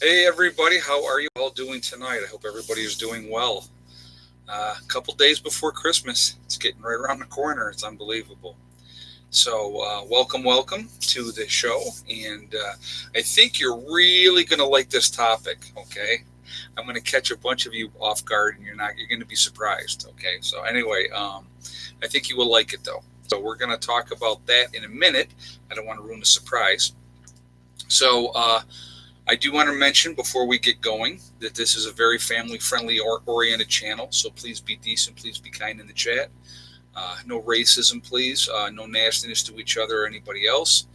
Hey everybody, how are you all doing tonight? I hope everybody is doing well. A couple days before Christmas, it's getting right around the corner. It's unbelievable. So, welcome to the show, and I think you're really going to like this topic. Okay, I'm going to catch a bunch of you off guard, and you're going to be surprised. Okay, so anyway, I think you will like it though. So we're going to talk about that in a minute. I don't want to ruin the surprise. So, I do want to mention before we get going that this is a very family friendly oriented channel, so please be decent, please be kind in the chat. No racism, please. No nastiness to each other or anybody else.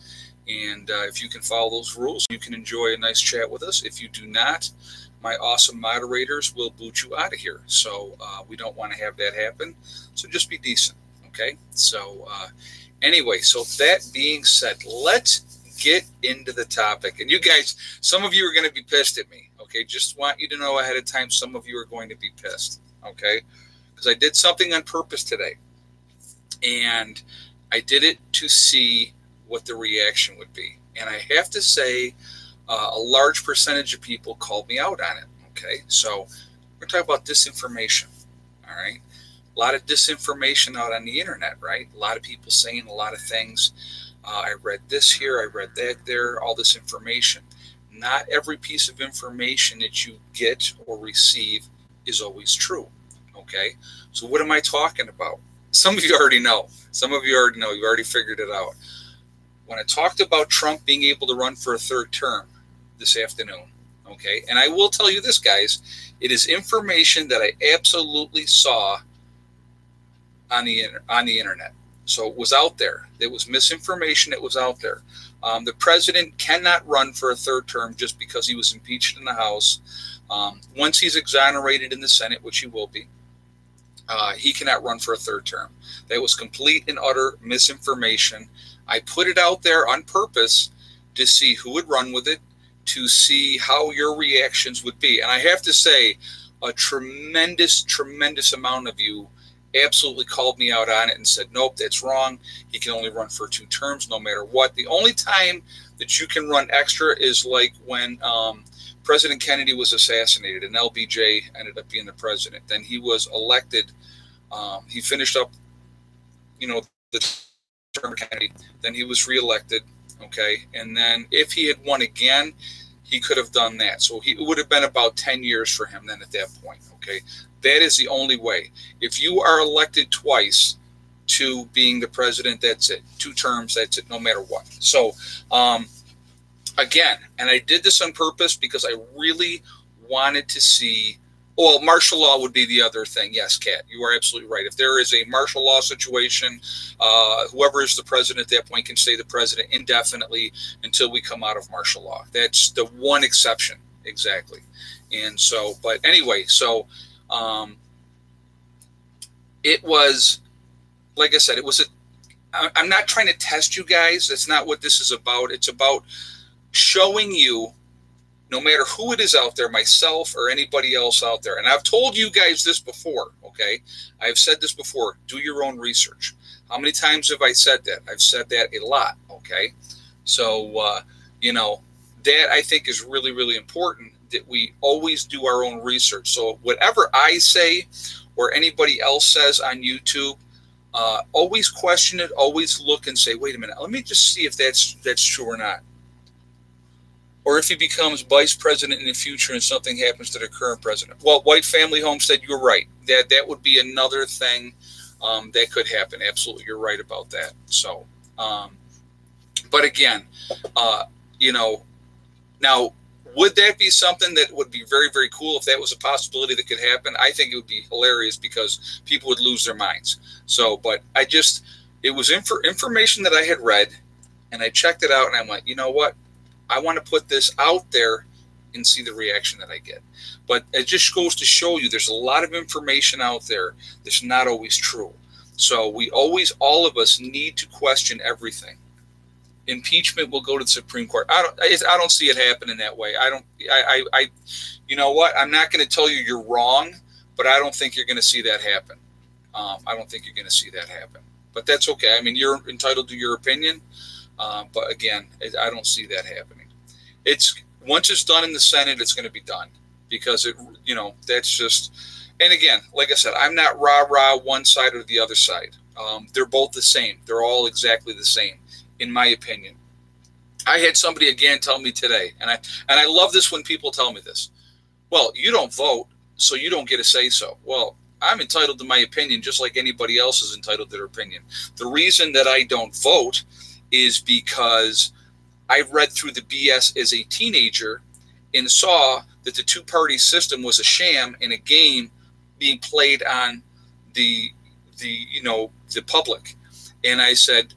And if you can follow those rules, you can enjoy a nice chat with us. If you do not, my awesome moderators will boot you out of here. So we don't want to have that happen. So just be decent, okay? So anyway, so that being said, let's get into the topic. And you guys, some of you are going to be pissed at me, okay? Just want you to know ahead of time, some of you are going to be pissed, okay? Because I did something on purpose today. And I did it to see what the reaction would be. And I have to say, a large percentage of people called me out on it, okay? So we're talking about disinformation, all right? A lot of disinformation out on the internet, right? A lot of people saying a lot of things. I read this here, I read that there, all this information. Not every piece of information that you get or receive is always true, okay? So what am I talking about? Some of you already know. Some of you already know. You already figured it out. When I talked about Trump being able to run for a third term this afternoon, okay, and I will tell you this, guys, it is information that I absolutely saw on the internet. So it was out there. It was misinformation. It was out there. The president cannot run for a third term just because he was impeached in the House. Once he's exonerated in the Senate, which he will be, he cannot run for a third term. That was complete and utter misinformation. I put it out there on purpose to see who would run with it, to see how your reactions would be. And I have to say, a tremendous amount of you absolutely called me out on it and said, nope, that's wrong. He can only run for 2 terms no matter what. The only time that you can run extra is like when President Kennedy was assassinated and LBJ ended up being the president. Then he was elected. He finished up, the term of Kennedy. Then he was reelected. Okay. And then if he had won again, he could have done that. So it would have been about 10 years for him then at that point. Okay. That is the only way. If you are elected twice to being the president, that's it. 2 terms, that's it, no matter what. So, again, and I did this on purpose because I really wanted to see. Well, martial law would be the other thing. Yes, Kat, you are absolutely right. If there is a martial law situation, whoever is the president at that point can stay the president indefinitely until we come out of martial law. That's the one exception, exactly. And so, but anyway, so it was, like I said, it was I'm not trying to test you guys. That's not what this is about. It's about showing you, no matter who it is out there, myself or anybody else out there. And I've told you guys this before, okay? I've said this before. Do your own research. How many times have I said that? I've said that a lot, okay? So, that I think is really, really important, that we always do our own research. So whatever I say or anybody else says on YouTube, always question it. Always look and say, wait a minute, let me just see if that's true or not. Or if he becomes vice president in the future and something happens to the current president. Well, White Family Homestead, you're right. That would be another thing that could happen. Absolutely, you're right about that. So, but again, now, would that be something that would be very, very cool if that was a possibility that could happen? I think it would be hilarious because people would lose their minds. So, but it was information that I had read, and I checked it out, and I'm like, you know what? I want to put this out there and see the reaction that I get. But it just goes to show you there's a lot of information out there that's not always true. So all of us need to question everything. Impeachment will go to the Supreme Court. I don't see it happening that way. You know what? I'm not going to tell you you're wrong, but I don't think you're going to see that happen. I don't think you're going to see that happen. But that's okay. I mean, you're entitled to your opinion. But again, I don't see that happening. once it's done in the Senate, it's going to be done, because that's just. And again, like I said, I'm not rah-rah one side or the other side. They're both the same. They're all exactly the same, in my opinion. I had somebody again tell me today, and I love this when people tell me this. Well, you don't vote, so you don't get to say so. Well, I'm entitled to my opinion just like anybody else is entitled to their opinion. The reason that I don't vote is because I read through the BS as a teenager and saw that the two-party system was a sham and a game being played on the public. And I said,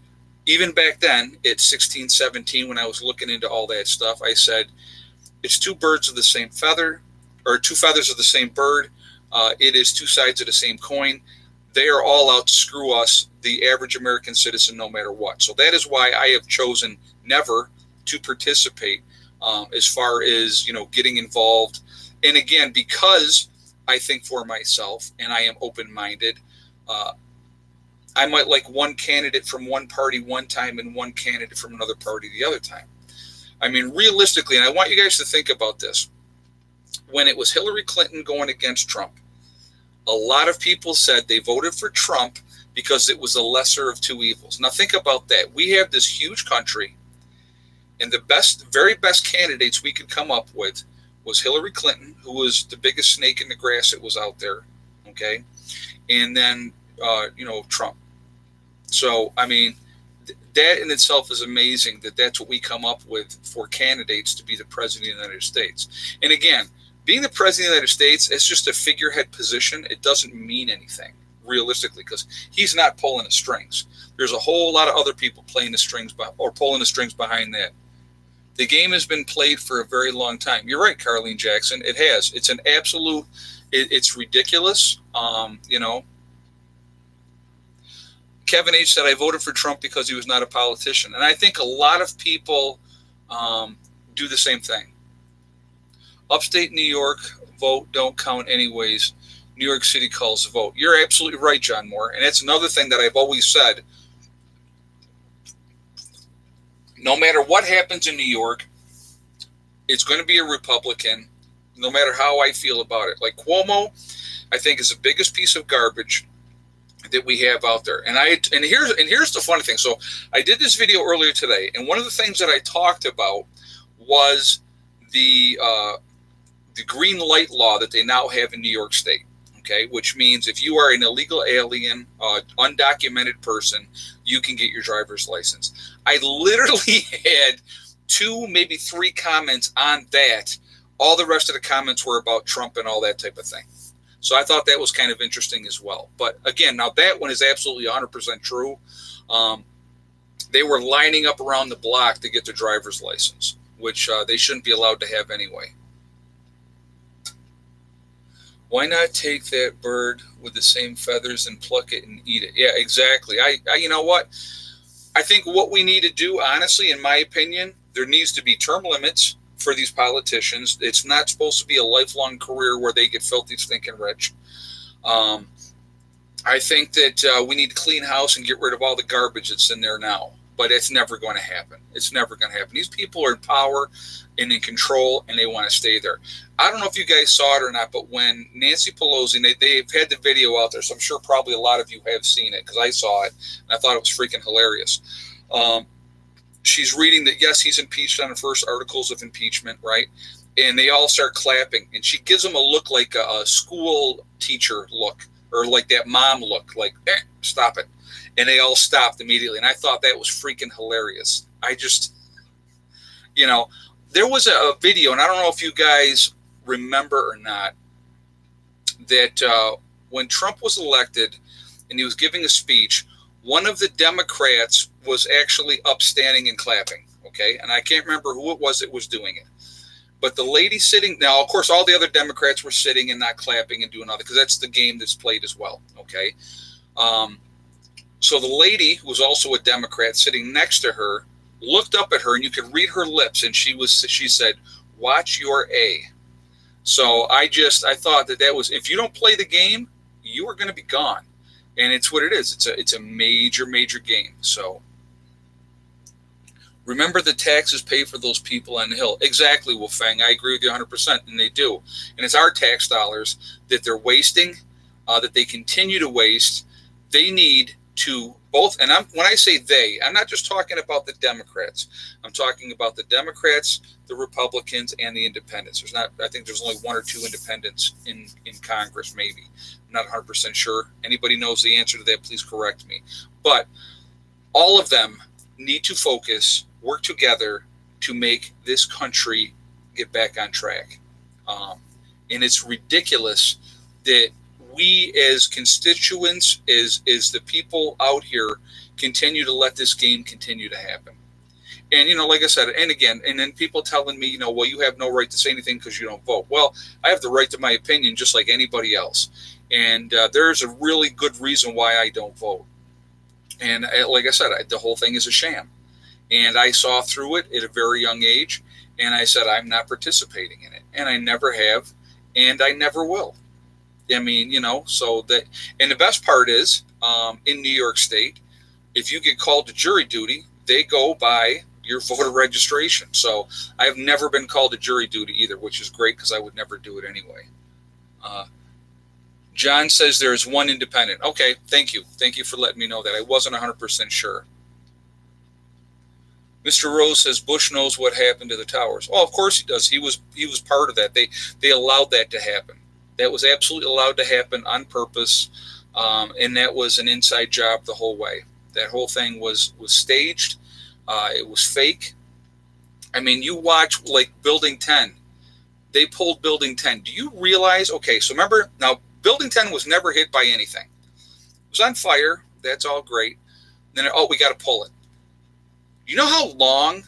even back then at 16, 17, when I was looking into all that stuff, I said, it's two birds of the same feather, or two feathers of the same bird. It is two sides of the same coin. They are all out to screw us, the average American citizen, no matter what. So that is why I have chosen never to participate as far as, getting involved. And again, because I think for myself and I am open-minded, I might like one candidate from one party one time and one candidate from another party the other time. I mean, realistically, and I want you guys to think about this. When it was Hillary Clinton going against Trump, a lot of people said they voted for Trump because it was the lesser of two evils. Now think about that. We have this huge country, and the very best candidates we could come up with was Hillary Clinton, who was the biggest snake in the grass that was out there, okay? And then, Trump. So, I mean, that in itself is amazing that that's what we come up with for candidates to be the president of the United States. And again, being the president of the United States, it's just a figurehead position. It doesn't mean anything, realistically, because he's not pulling the strings. There's a whole lot of other people playing the strings or pulling the strings behind that. The game has been played for a very long time. You're right, Carlene Jackson. It has. It's an absolute. It's ridiculous. Kevin H. said, I voted for Trump because he was not a politician. And I think a lot of people do the same thing. Upstate New York, vote don't count anyways. New York City calls the vote. You're absolutely right, John Moore. And that's another thing that I've always said. No matter what happens in New York, it's going to be a Republican, no matter how I feel about it. Like Cuomo, I think is the biggest piece of garbage that we have out there. And here's the funny thing. So I did this video earlier today, and one of the things that I talked about was the green light law that they now have in New York State. Okay, which means if you are an illegal alien, undocumented person, you can get your driver's license. I literally had 2, maybe 3 comments on that. All the rest of the comments were about Trump and all that type of thing. So I thought that was kind of interesting as well. But again, now that one is absolutely 100% true. They were lining up around the block to get their driver's license, which they shouldn't be allowed to have anyway. Why not take that bird with the same feathers and pluck it and eat it? Yeah, exactly. I you know what? I think what we need to do, honestly, in my opinion, there needs to be term limits for these politicians. It's not supposed to be a lifelong career where they get filthy, stinking rich. I think that we need to clean house and get rid of all the garbage that's in there now. But it's never going to happen. It's never going to happen. These people are in power and in control, and they want to stay there. I don't know if you guys saw it or not, but when Nancy Pelosi, they've had the video out there, so I'm sure probably a lot of you have seen it because I saw it, and I thought it was freaking hilarious. She's reading that, yes, he's impeached on the first articles of impeachment, right? And they all start clapping, and she gives them a look like a school teacher look, or like that mom look, like, stop it. And they all stopped immediately. And I thought that was freaking hilarious. I just, there was a video, and I don't know if you guys remember or not, that when Trump was elected and he was giving a speech, one of the Democrats was actually upstanding and clapping, okay? And I can't remember who it was that was doing it. But the lady sitting, now, of course, all the other Democrats were sitting and not clapping and doing other, because that's the game that's played as well, okay? So the lady, who was also a Democrat sitting next to her, looked up at her, and you could read her lips, and she said, "Watch your A." So I thought that was, if you don't play the game, you are going to be gone. And it's what it is. It's a major, major game. So Remember, the taxes pay for those people on the Hill. Exactly, Wolfang. I agree with you 100%, and they do. And it's our tax dollars that they're wasting, that they continue to waste. They need to both, and when I say they, I'm not just talking about the Democrats. I'm talking about the Democrats, the Republicans, and the independents. I think there's only one or two independents in Congress, maybe. I'm not 100% sure. Anybody knows the answer to that, please correct me. But all of them need to focus, work together to make this country get back on track. And it's ridiculous that we as constituents, as the people out here, continue to let this game continue to happen. And, like I said, and again, and then people telling me, well, you have no right to say anything because you don't vote. Well, I have the right to my opinion just like anybody else. And there's a really good reason why I don't vote. And like I said, the whole thing is a sham. And I saw through it at a very young age. And I said, I'm not participating in it. And I never have. And I never will. I mean, so that, and the best part is in New York State, if you get called to jury duty, they go by your voter registration. So I have never been called to jury duty either, which is great because I would never do it anyway. John says there's one independent. Okay, thank you. Thank you for letting me know that. I wasn't 100% sure. Mr. Rose says Bush knows what happened to the towers. Well, of course he does. He was part of that. They allowed that to happen. That was absolutely allowed to happen on purpose, and that was an inside job the whole way. That whole thing was staged. It was fake. I mean, you watch like Building 10. They pulled Building 10. Do you realize? Okay, so remember, now Building 10 was never hit by anything. It was on fire. That's all great. Then, we got to pull it. You know how long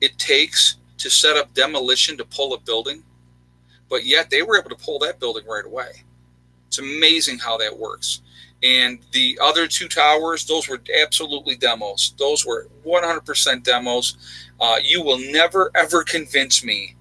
it takes to set up demolition to pull a building? But yet they were able to pull that building right away. It's amazing how that works. And the other two towers, those were absolutely demos. Those were 100% demos. You will never, ever convince me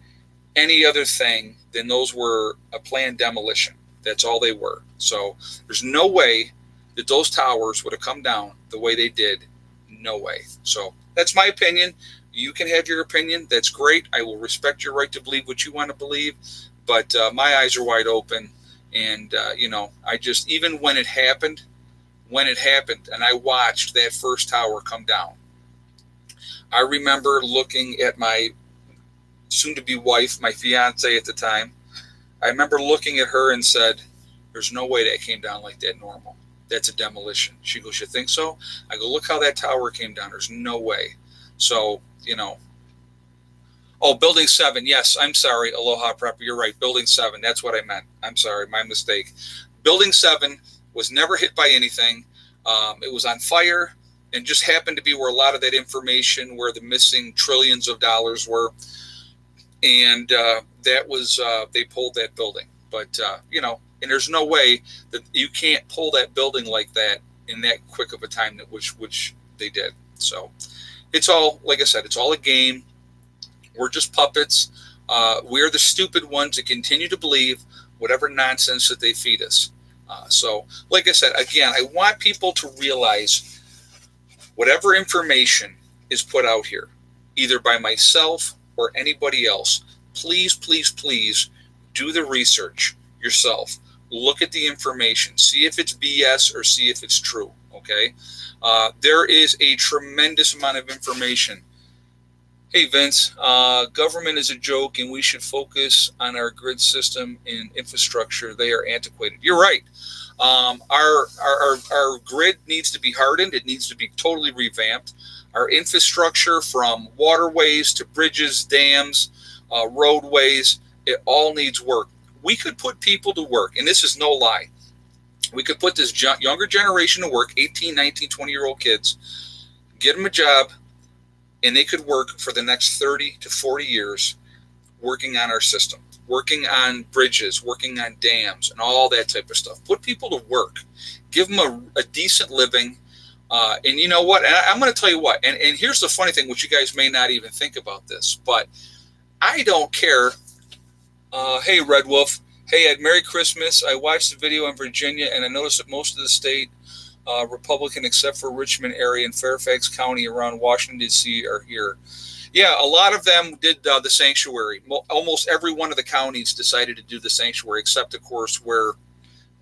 any other thing than those were a planned demolition. That's all they were. So there's no way that those towers would have come down the way they did. No way. So that's my opinion. You can have your opinion. That's great. I will respect your right to believe what you want to believe. But my eyes are wide open. And, I just, even when it happened, and I watched that first tower come down, I remember looking at my soon-to-be wife, my fiance at the time. I remember looking at her and said, there's no way that came down like that normal. That's a demolition. She goes, you think so? I go, look how that tower came down. There's no way. So, Oh, Building 7. Yes, I'm sorry. Aloha Prepper. You're right. Building 7. That's what I meant. I'm sorry. My mistake. Building 7 was never hit by anything. It was on fire and just happened to be where a lot of that information, where the missing trillions of dollars were. And that was, they pulled that building. But, and there's no way that you can't pull that building like that in that quick of a time, which they did. So it's all, like I said, it's all a game. We're just puppets. We're the stupid ones that continue to believe whatever nonsense that they feed us. So, like I said, again, I want people to realize whatever information is put out here, either by myself or anybody else, please, please, please do the research yourself. Look at the information. See if it's BS or see if it's true, okay? There is a tremendous amount of information. Hey, Vince, government is a joke and we should focus on our grid system and infrastructure. They are antiquated. You're right. Our grid needs to be hardened. It needs to be totally revamped. Our infrastructure, from waterways to bridges, dams, roadways, it all needs work. We could put people to work, and this is no lie. We could put this younger generation to work, 18, 19, 20-year-old kids, get them a job, and they could work for the next 30 to 40 years working on our system, working on bridges, working on dams, and all that type of stuff. Put people to work. Give them a decent living. And you know what? And I'm going to tell you what. And here's the funny thing, which you guys may not even think about this, but I don't care. Hey, Red Wolf. Hey, Ed, Merry Christmas. I watched the video in Virginia, and I noticed that most of the state Republican except for Richmond area and Fairfax County around Washington, D.C. are here. Yeah, a lot of them did the sanctuary. Almost every one of the counties decided to do the sanctuary, except, of course, where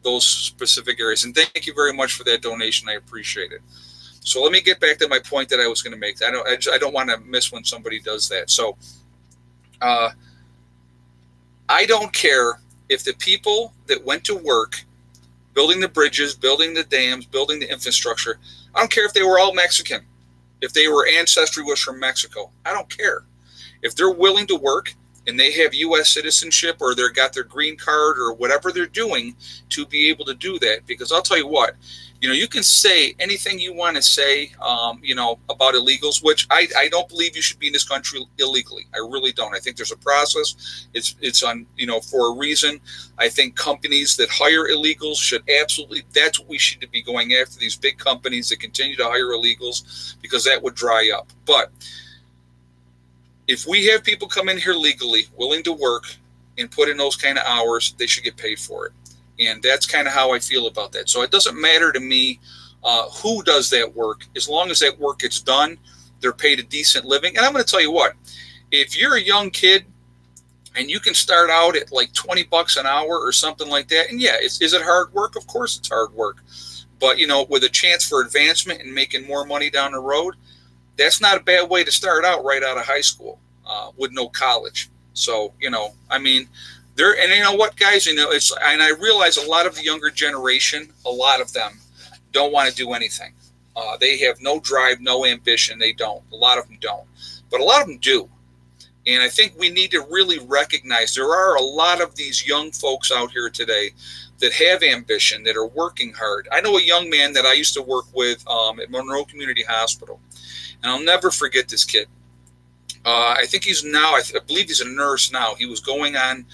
those specific areas. And thank you very much for that donation. I appreciate it. So let me get back to my point that I was going to make. I don't want to miss when somebody does that. So I don't care if the people that went to work building the bridges, building the dams, building the infrastructure, I don't care if they were all Mexican, if they were ancestry was from Mexico. I don't care. If they're willing to work and they have U.S. citizenship or they've got their green card or whatever they're doing to be able to do that. Because I'll tell you what, you can say anything you want to say, about illegals, which I don't believe you should be in this country illegally. I really don't. I think there's a process. It's on, for a reason. I think companies that hire illegals should absolutely, that's what we should be going after, these big companies that continue to hire illegals, because that would dry up. But if we have people come in here legally, willing to work and put in those kind of hours, they should get paid for it. And that's kind of how I feel about that. So it doesn't matter to me who does that work. As long as that work gets done, they're paid a decent living. And I'm going to tell you what, if you're a young kid and you can start out at like $20 an hour or something like that, and yeah, is it hard work? Of course it's hard work. But, with a chance for advancement and making more money down the road, that's not a bad way to start out right out of high school with no college. So, there, and you know what, guys, and I realize a lot of the younger generation, a lot of them don't want to do anything. They have no drive, no ambition. They don't. A lot of them don't. But a lot of them do. And I think we need to really recognize there are a lot of these young folks out here today that have ambition, that are working hard. I know a young man that I used to work with at Monroe Community Hospital. And I'll never forget this kid. I think he's now, I believe he's a nurse now. He was going on,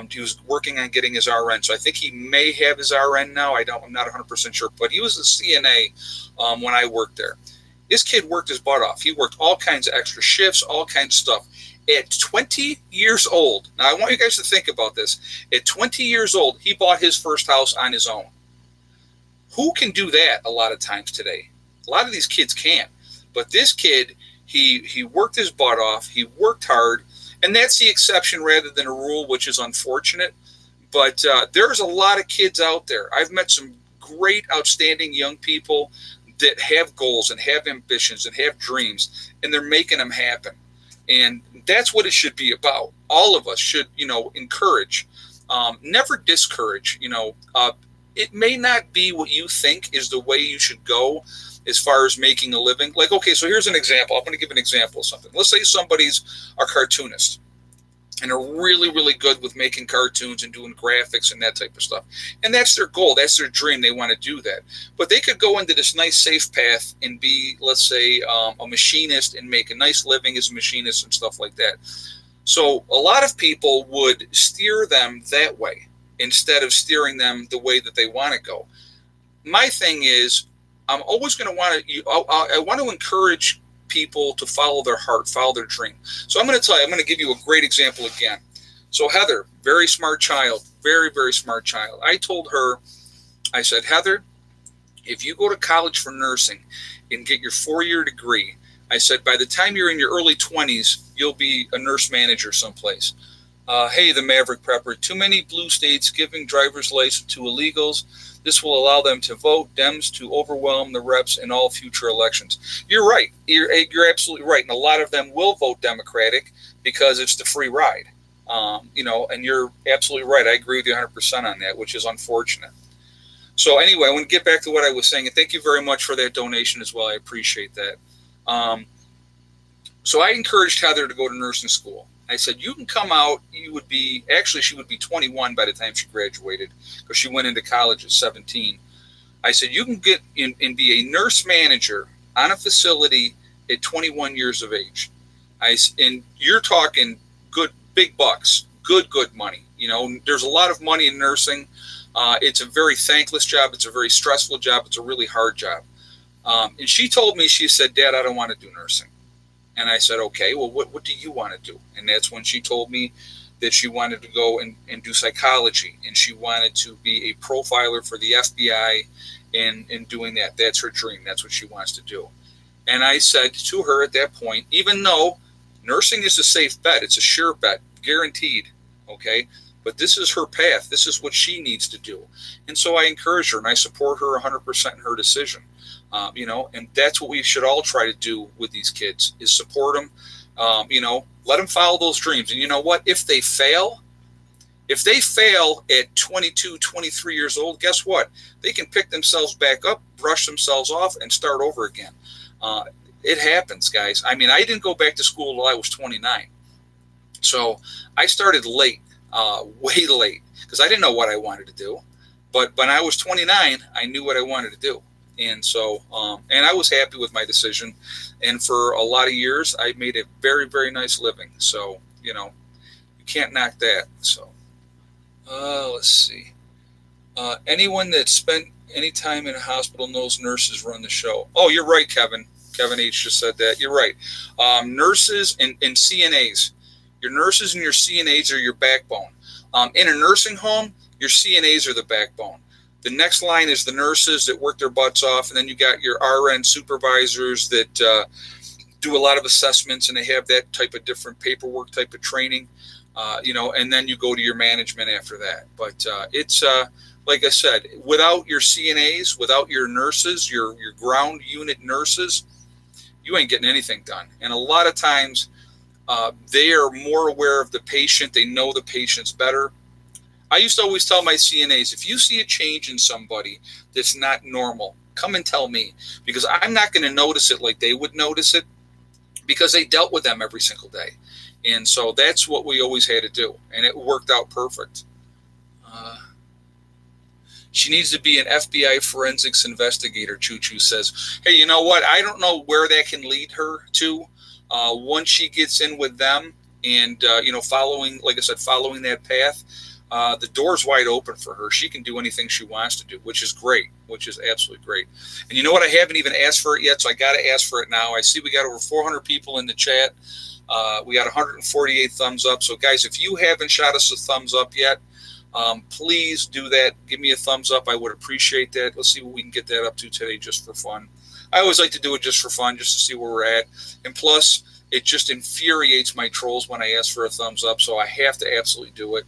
he was working on getting his RN. So I think he may have his RN now. I'm not 100% sure, but he was a CNA when I worked there. This kid worked his butt off. He worked all kinds of extra shifts, all kinds of stuff. At 20 years old, now I want you guys to think about this. At 20 years old, he bought his first house on his own. Who can do that a lot of times today? A lot of these kids can't. But this kid, he worked his butt off. He worked hard. And that's the exception rather than a rule, which is unfortunate. But there's a lot of kids out there. I've met some great, outstanding young people that have goals and have ambitions and have dreams, and they're making them happen. And that's what it should be about. All of us should, encourage, never discourage. It may not be what you think is the way you should go as far as making a living. Like, okay, so here's an example. I'm going to give an example of something. Let's say somebody's a cartoonist and are really, really good with making cartoons and doing graphics and that type of stuff. And that's their goal. That's their dream. They want to do that. But they could go into this nice, safe path and be, let's say, a machinist and make a nice living as a machinist and stuff like that. So a lot of people would steer them that way instead of steering them the way that they want to go. My thing is, I'm always going to want to, I want to encourage people to follow their heart, follow their dream. So I'm going to give you a great example again. So Heather, very smart child, very, very smart child. I told her, I said, Heather, if you go to college for nursing and get your 4-year degree, I said, by the time you're in your early 20s, you'll be a nurse manager someplace. Hey, the Maverick Prepper, too many blue states giving driver's license to illegals. This will allow them to vote, Dems to overwhelm the reps in all future elections. You're right. You're absolutely right. And a lot of them will vote Democratic because it's the free ride. And you're absolutely right. I agree with you 100% on that, which is unfortunate. So anyway, I want to get back to what I was saying. And thank you very much for that donation as well. I appreciate that. So I encouraged Heather to go to nursing school. I said, you can come out, she would be 21 by the time she graduated because she went into college at 17. I said, you can get in and be a nurse manager on a facility at 21 years of age. And you're talking good, big bucks, good money. There's a lot of money in nursing. It's a very thankless job. It's a very stressful job. It's a really hard job. And she told me, she said, Dad, I don't want to do nursing. And I said, okay, well, what do you want to do? And that's when she told me that she wanted to go and do psychology. And she wanted to be a profiler for the FBI in doing that. That's her dream. That's what she wants to do. And I said to her at that point, even though nursing is a safe bet, it's a sure bet, guaranteed, okay? But this is her path. This is what she needs to do. And so I encourage her and I support her 100% in her decision. And that's what we should all try to do with these kids is support them, let them follow those dreams. And you know what? If they fail at 22, 23 years old, guess what? They can pick themselves back up, brush themselves off, and start over again. It happens, guys. I mean, I didn't go back to school till I was 29. So I started late, way late, because I didn't know what I wanted to do. But when I was 29, I knew what I wanted to do. And so, and I was happy with my decision. And for a lot of years, I made a very, very nice living. So, you can't knock that. So, let's see. Anyone that spent any time in a hospital knows nurses run the show. Oh, you're right, Kevin. Kevin H. just said that. You're right. Nurses and CNAs. Your nurses and your CNAs are your backbone. In a nursing home, your CNAs are the backbone. The next line is the nurses that work their butts off, and then you got your RN supervisors that do a lot of assessments, and they have that type of different paperwork type of training, and then you go to your management after that. But it's like I said, without your CNAs, without your nurses, your ground unit nurses, you ain't getting anything done. And a lot of times they are more aware of the patient. They know the patients better. I used to always tell my CNAs, if you see a change in somebody that's not normal, come and tell me, because I'm not going to notice it like they would notice it, because they dealt with them every single day. And so that's what we always had to do. And it worked out perfect. She needs to be an FBI forensics investigator, Choo Choo says. Hey, you know what? I don't know where that can lead her to once she gets in with them and, following, like I said, following that path. The door's wide open for her. She can do anything she wants to do, which is great, which is absolutely great. And you know what? I haven't even asked for it yet, so I got to ask for it now. I see we got over 400 people in the chat. We got 148 thumbs up. So, guys, if you haven't shot us a thumbs up yet, please do that. Give me a thumbs up. I would appreciate that. Let's see what we can get that up to today just for fun. I always like to do it just for fun, just to see where we're at. And plus, it just infuriates my trolls when I ask for a thumbs up, so I have to absolutely do it.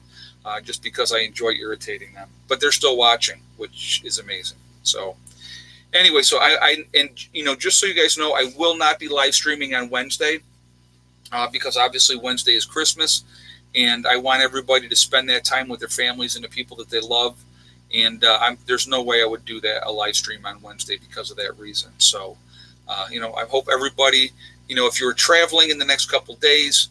Just because I enjoy irritating them, but they're still watching, which is amazing. So anyway, so just so you guys know, I will not be live streaming on Wednesday because obviously Wednesday is Christmas, and I want everybody to spend that time with their families and the people that they love. And there's no way I would do that, a live stream on Wednesday, because of that reason. So, I hope everybody, if you're traveling in the next couple days,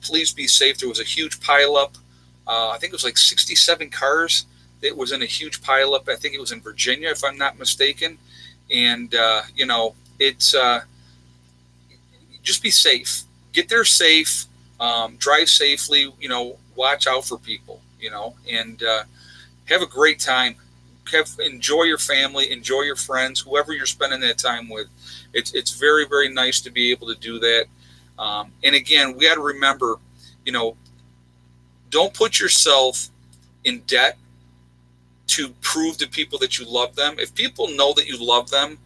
please be safe. There was a huge pileup. I think it was like 67 cars that was in a huge pileup. I think it was in Virginia, if I'm not mistaken. And, it's just be safe. Get there safe. Drive safely. Watch out for people, and have a great time. Enjoy your family. Enjoy your friends, whoever you're spending that time with. It's very, very nice to be able to do that. And, again, we got to remember, don't put yourself in debt to prove to people that you love them. If people know that you love them,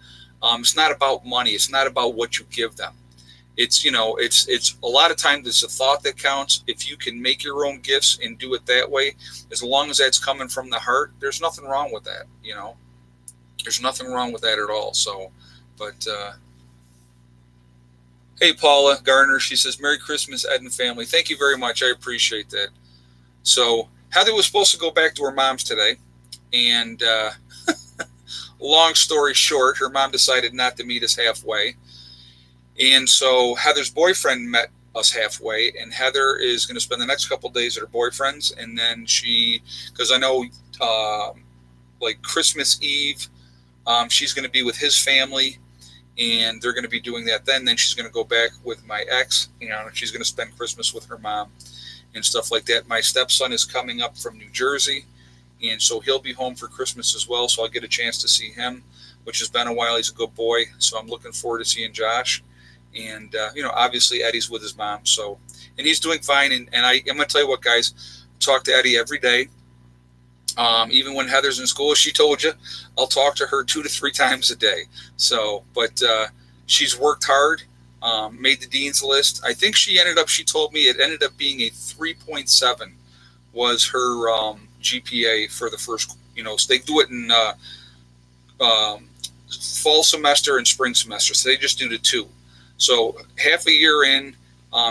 it's not about money. It's not about what you give them. It's a lot of times it's a thought that counts. If you can make your own gifts and do it that way, as long as that's coming from the heart, there's nothing wrong with that. There's nothing wrong with that at all. So, but, hey, Paula Garner, she says, Merry Christmas, Ed and family. Thank you very much. I appreciate that. So Heather was supposed to go back to her mom's today, and long story short, her mom decided not to meet us halfway. And so Heather's boyfriend met us halfway, and Heather is going to spend the next couple of days at her boyfriend's, and then because I know like Christmas Eve, she's going to be with his family, and they're going to be doing that then. Then she's going to go back with my ex, she's going to spend Christmas with her mom and stuff like that. My stepson is coming up from New Jersey, and so he'll be home for Christmas as well, so I'll get a chance to see him, which has been a while. He's a good boy, so I'm looking forward to seeing Josh. And, obviously Eddie's with his mom, and he's doing fine. And I'm going to tell you what, guys, talk to Eddie every day. Even when Heather's in school, she told you, I'll talk to her 2 to 3 times a day. So, but she's worked hard, made the dean's list. I think she told me it ended up being a 3.7 was her GPA for the first, so they do it in fall semester and spring semester. So they just do the two. So half a year in,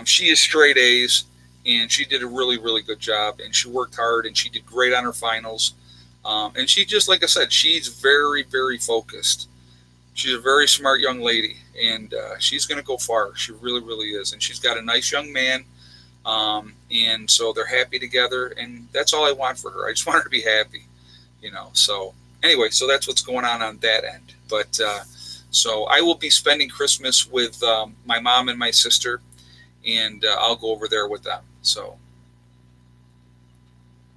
she is straight A's. And she did a really, really good job. And she worked hard, and she did great on her finals. And she just, like I said, she's very, very focused. She's a very smart young lady, and she's going to go far. She really, really is. And she's got a nice young man. And so they're happy together. And that's all I want for her. I just want her to be happy, So anyway, so that's what's going on that end. But so I will be spending Christmas with my mom and my sister. And I'll go over there with them. So,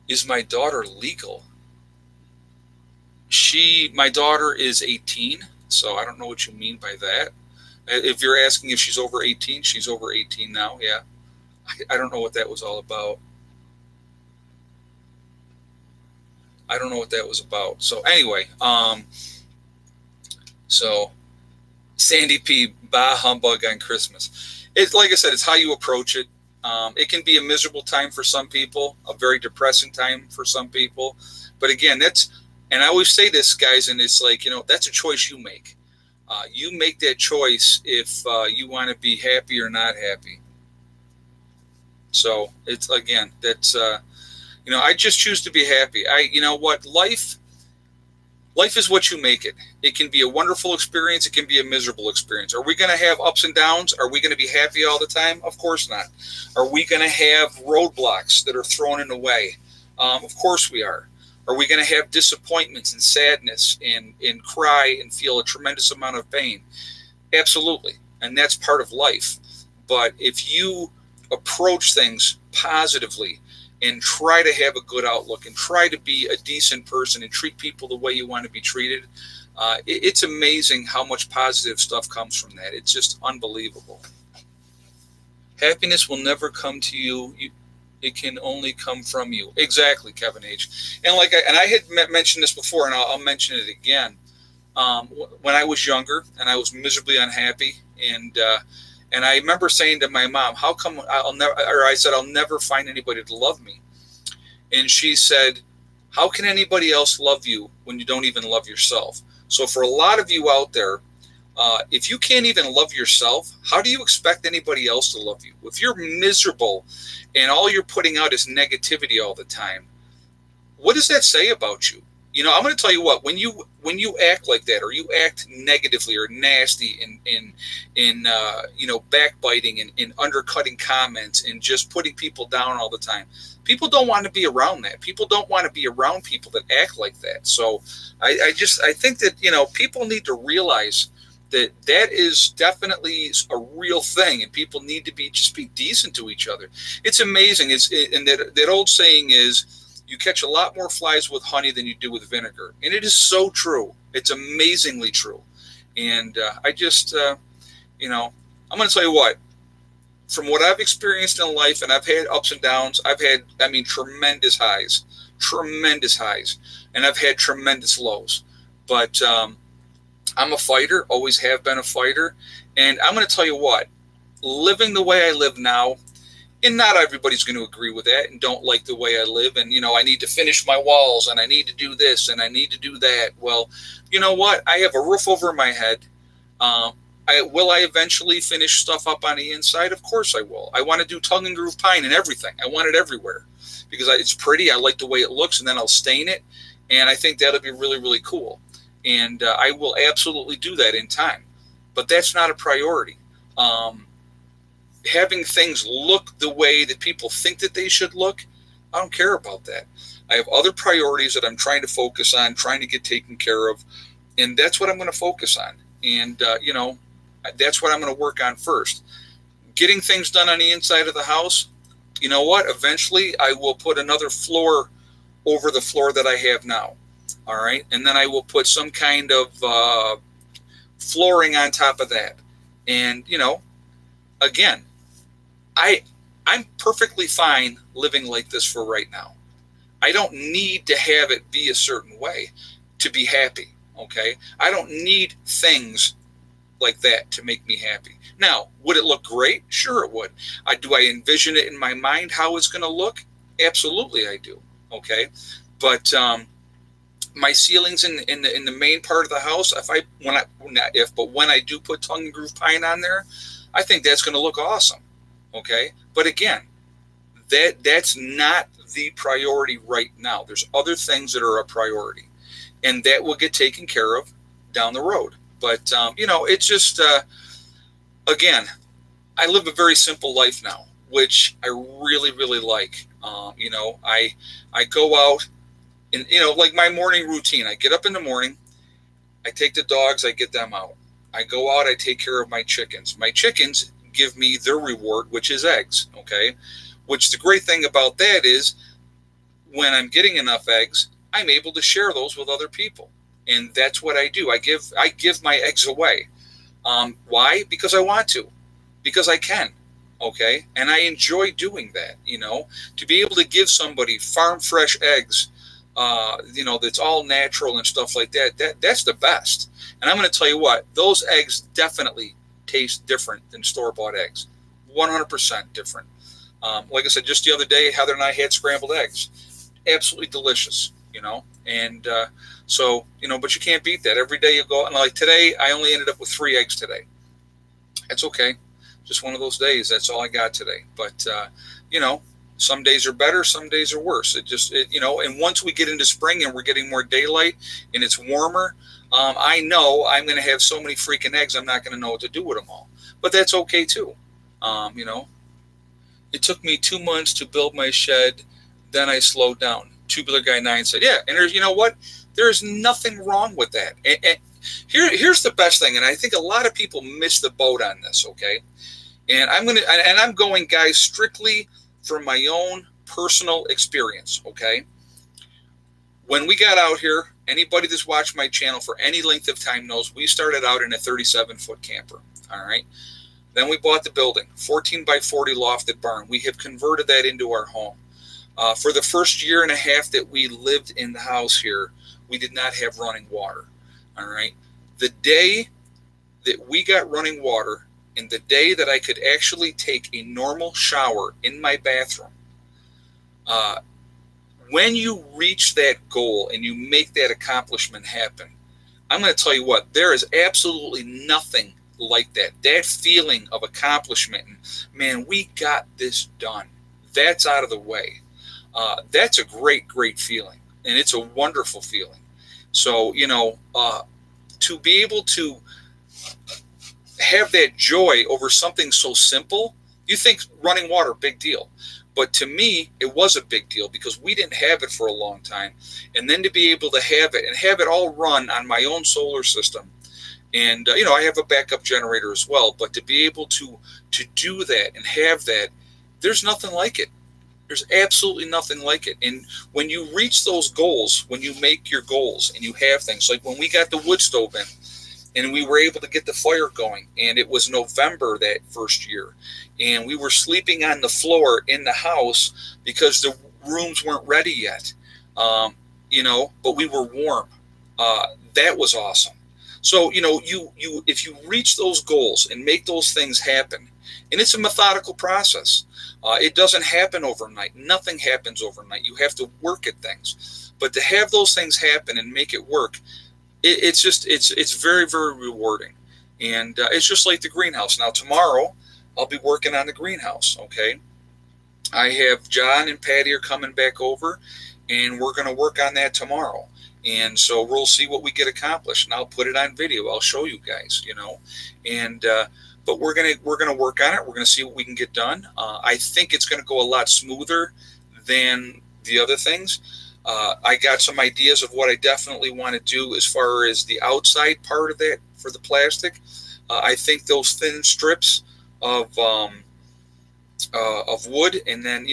is my daughter legal? My daughter is 18, so I don't know what you mean by that. If you're asking if she's over 18, she's over 18 now, yeah. I don't know what that was all about. I don't know what that was about. So anyway, so Sandy P, bah humbug on Christmas. It's like I said, it's how you approach it. It can be a miserable time for some people, a very depressing time for some people. But again, and I always say this, guys, and it's like, that's a choice you make. You make that choice if you want to be happy or not happy. So it's, again, that's, I just choose to be happy. Life is what you make it. It can be a wonderful experience. It can be a miserable experience. Are we going to have ups and downs? Are we going to be happy all the time? Of course not. Are we going to have roadblocks that are thrown in the way? Of course we are. Are we going to have disappointments and sadness and cry and feel a tremendous amount of pain? Absolutely. And that's part of life. But if you approach things positively, and try to have a good outlook and try to be a decent person and treat people the way you want to be treated, it's amazing how much positive stuff comes from that. It's just unbelievable. Happiness will never come to you. It can only come from you. Exactly, Kevin H. And I had mentioned this before, and I'll mention it again. When I was younger and I was miserably unhappy, and I remember saying to my mom, how come I said, I'll never find anybody to love me. And she said, how can anybody else love you when you don't even love yourself? So for a lot of you out there, if you can't even love yourself, how do you expect anybody else to love you? If you're miserable and all you're putting out is negativity all the time, what does that say about you? I'm going to tell you what, when you act like that, or you act negatively or nasty in backbiting and undercutting comments and just putting people down all the time, people don't want to be around that. People don't want to be around people that act like that. So I think that, people need to realize that is definitely a real thing, and people need to be decent to each other. It's amazing. And that old saying is, you catch a lot more flies with honey than you do with vinegar. And it is so true. It's amazingly true. And I'm going to tell you what, from what I've experienced in life, and I've had ups and downs, I've had, tremendous highs, and I've had tremendous lows. But I'm a fighter, always have been a fighter. And I'm going to tell you what, living the way I live now, and not everybody's going to agree with that and don't like the way I live. And, I need to finish my walls, and I need to do this, and I need to do that. Well, you know what? I have a roof over my head. Will I eventually finish stuff up on the inside? Of course I will. I want to do tongue and groove pine and everything. I want it everywhere because it's pretty. I like the way it looks, and then I'll stain it. And I think that'll be really, really cool. And I will absolutely do that in time. But that's not a priority. Having things look the way that people think that they should look, I don't care about that. I have other priorities that I'm trying to focus on, trying to get taken care of, and that's what I'm going to focus on. And, that's what I'm going to work on first. Getting things done on the inside of the house, you know what? Eventually, I will put another floor over the floor that I have now, all right? And then I will put some kind of flooring on top of that. And, again, I'm perfectly fine living like this for right now. I don't need to have it be a certain way to be happy. Okay. I don't need things like that to make me happy. Now, would it look great? Sure, it would. Do I envision it in my mind how it's going to look? Absolutely, I do. Okay. But, my ceilings in the main part of the house, when I do put tongue and groove pine on there, I think that's going to look awesome. Okay. But again, that's not the priority right now. There's other things that are a priority, and that will get taken care of down the road. But it's just again, I live a very simple life now, which I really, really like. I go out and like my morning routine. I get up in the morning, I take the dogs, I get them out. I go out, I take care of my chickens. My chickens give me their reward, which is eggs. Okay, which the great thing about that is when I'm getting enough eggs, I'm able to share those with other people. And that's what I do. I give my eggs away. Why? Because I want to, because I can. Okay. And I enjoy doing that, to be able to give somebody farm fresh eggs, that's all natural and stuff like that. That's the best. And I'm going to tell you what, those eggs definitely taste different than store-bought eggs. 100% different. Like I said, just the other day, Heather and I had scrambled eggs. Absolutely delicious, and but you can't beat that. Every day you go, and like today, I only ended up with 3 eggs today. That's okay. Just one of those days. That's all I got today. But, some days are better, some days are worse. And once we get into spring and we're getting more daylight and it's warmer, I know I'm going to have so many freaking eggs, I'm not going to know what to do with them all. But that's okay too. It took me 2 months to build my shed. Then I slowed down. Tubular Guy 9 said, yeah. And you know what? There's nothing wrong with that. And here's the best thing. And I think a lot of people miss the boat on this. Okay. And I'm going, guys, strictly from my own personal experience. Okay. When we got out here, anybody that's watched my channel for any length of time knows we started out in a 37-foot camper. All right. Then we bought the building, 14 by 40 lofted barn. We have converted that into our home. For the first year and a half that we lived in the house here, we did not have running water. All right. The day that we got running water and the day that I could actually take a normal shower in my bathroom, when you reach that goal and you make that accomplishment happen, I'm going to tell you what, there is absolutely nothing like that. That feeling of accomplishment, and man, we got this done. That's out of the way. That's a great, great feeling, and it's a wonderful feeling. So, to be able to have that joy over something so simple, you think running water, big deal. But to me, it was a big deal because we didn't have it for a long time. And then to be able to have it and have it all run on my own solar system. And, I have a backup generator as well. But to be able to do that and have that, there's nothing like it. There's absolutely nothing like it. And when you reach those goals, when you make your goals and you have things, like when we got the wood stove in and we were able to get the fire going, and it was November that first year, and we were sleeping on the floor in the house because the rooms weren't ready yet, but we were warm. That was awesome. So, if you reach those goals and make those things happen, and it's a methodical process. It doesn't happen overnight. Nothing happens overnight. You have to work at things. But to have those things happen and make it work, it's very, very rewarding. And it's just like the greenhouse. Now, tomorrow, I'll be working on the greenhouse, okay? I have John and Patty are coming back over, and we're going to work on that tomorrow. And so we'll see what we get accomplished, and I'll put it on video. I'll show you guys, and but we're gonna work on it. We're gonna see what we can get done. I think it's gonna go a lot smoother than the other things. I got some ideas of what I definitely want to do as far as the outside part of that for the plastic. I think those thin strips of wood, and then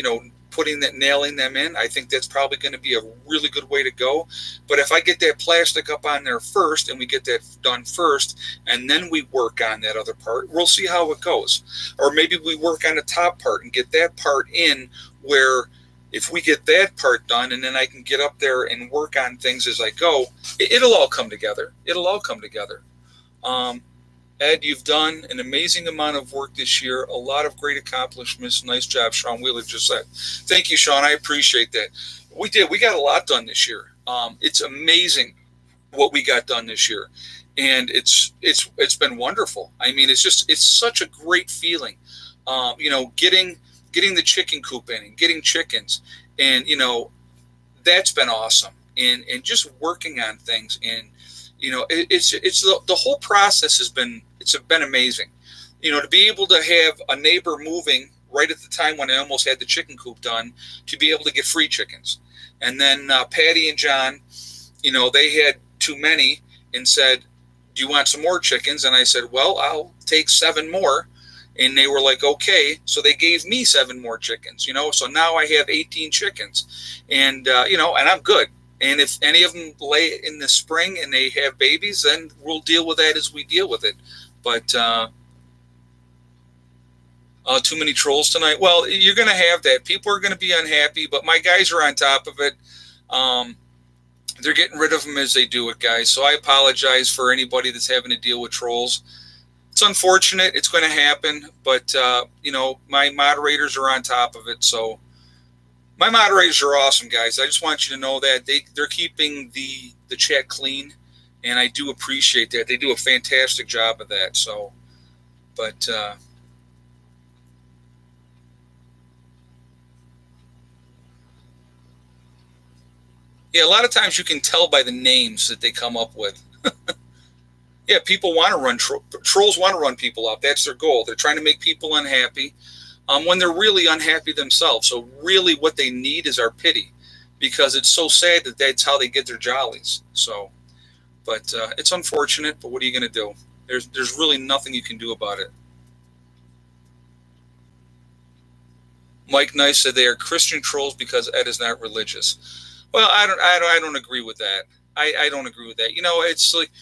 nailing them in, I think that's probably going to be a really good way to go. But if I get that plastic up on there first and we get that done first, and then we work on that other part, we'll see how it goes. Or maybe we work on the top part and get that part in where if we get that part done, and then I can get up there and work on things as I go, it'll all come together. It'll all come together. Ed, you've done an amazing amount of work this year. A lot of great accomplishments. Nice job, Sean Wheeler just said. Thank you, Sean. I appreciate that. We did. We got a lot done this year. It's amazing what we got done this year, and it's been wonderful. I mean, it's such a great feeling. Getting the chicken coop in and getting chickens, and that's been awesome. And just working on things, and it's the whole process has been amazing. To be able to have a neighbor moving right at the time when I almost had the chicken coop done, to be able to get free chickens. And then Patty and John, they had too many and said, "Do you want some more chickens?" And I said, "Well, I'll take 7 more." And they were like, "Okay." So they gave me 7 more chickens, so now I have 18 chickens, and, and I'm good. And if any of them lay in the spring and they have babies, then we'll deal with that as we deal with it. But too many trolls tonight. Well, you're going to have that. People are going to be unhappy, but my guys are on top of it. They're getting rid of them as they do it, guys. So I apologize for anybody that's having to deal with trolls. It's unfortunate. It's going to happen, but my moderators are on top of it. So my moderators are awesome, guys. I just want you to know that they're keeping the chat clean, and I do appreciate that. They do a fantastic job of that. So, but yeah, a lot of times you can tell by the names that they come up with. Yeah, people want to run trolls want to run people out. That's their goal. They're trying to make people unhappy when they're really unhappy themselves. So really what they need is our pity, because it's so sad that that's how they get their jollies. So, but it's unfortunate, but what are you going to do? There's really nothing you can do about it. Mike Nice said they are Christian trolls because Ed is not religious. Well, I don't agree with that. I don't agree with that. It's like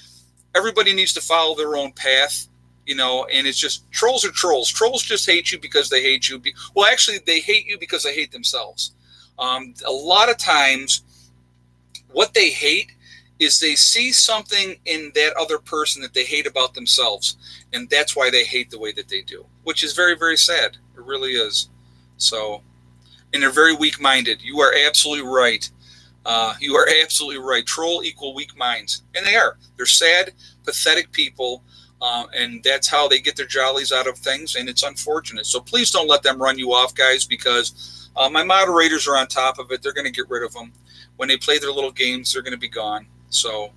everybody needs to follow their own path, and it's just trolls are trolls. Trolls just hate you because they hate you. Well, actually, they hate you because they hate themselves. A lot of times what they hate is they see something in that other person that they hate about themselves, and that's why they hate the way that they do, which is very, very sad. It really is. So, and they're very weak-minded. You are absolutely right. You are absolutely right. Troll equal weak minds. And they are. They're sad, pathetic people, and that's how they get their jollies out of things, and it's unfortunate. So please don't let them run you off, guys, because my moderators are on top of it. They're going to get rid of them. When they play their little games, they're going to be gone. So,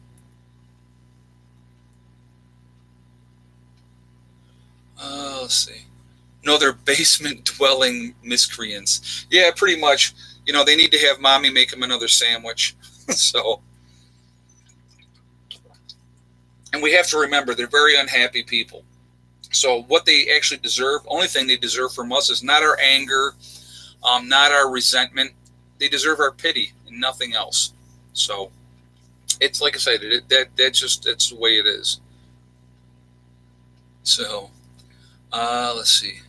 let's see. No, they're basement-dwelling miscreants. Yeah, pretty much. They need to have mommy make them another sandwich. So, and we have to remember, they're very unhappy people. So what they actually deserve, only thing they deserve from us is not our anger, not our resentment. They deserve our pity and nothing else. So it's like I said, that's the way it is. So, let's see.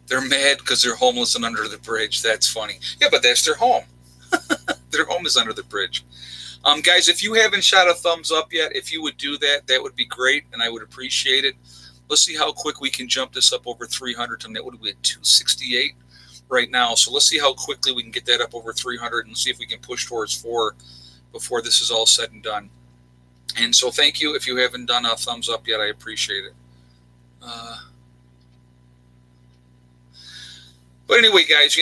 They're mad because they're homeless and under the bridge. That's funny. Yeah, but that's their home. Their home is under the bridge. Guys, if you haven't shot a thumbs up yet, if you would do that, that would be great, and I would appreciate it. Let's see how quick we can jump this up over 300. That would be at 268 right now. So let's see how quickly we can get that up over 300 and see if we can push towards 4 before this is all said and done. And so thank you. If you haven't done a thumbs up yet, I appreciate it. But anyway, guys,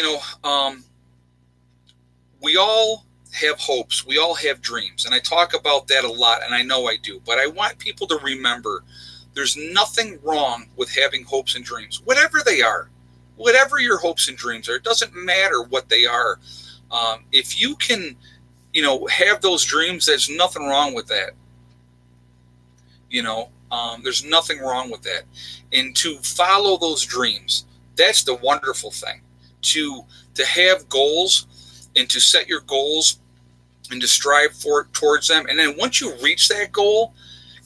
we all have hopes. We all have dreams. And I talk about that a lot, and I know I do. But I want people to remember there's nothing wrong with having hopes and dreams, whatever they are. Whatever your hopes and dreams are, it doesn't matter what they are. If you can, have those dreams, there's nothing wrong with that. There's nothing wrong with that. And to follow those dreams, that's the wonderful thing. To have goals and to set your goals and to strive towards them. And then once you reach that goal,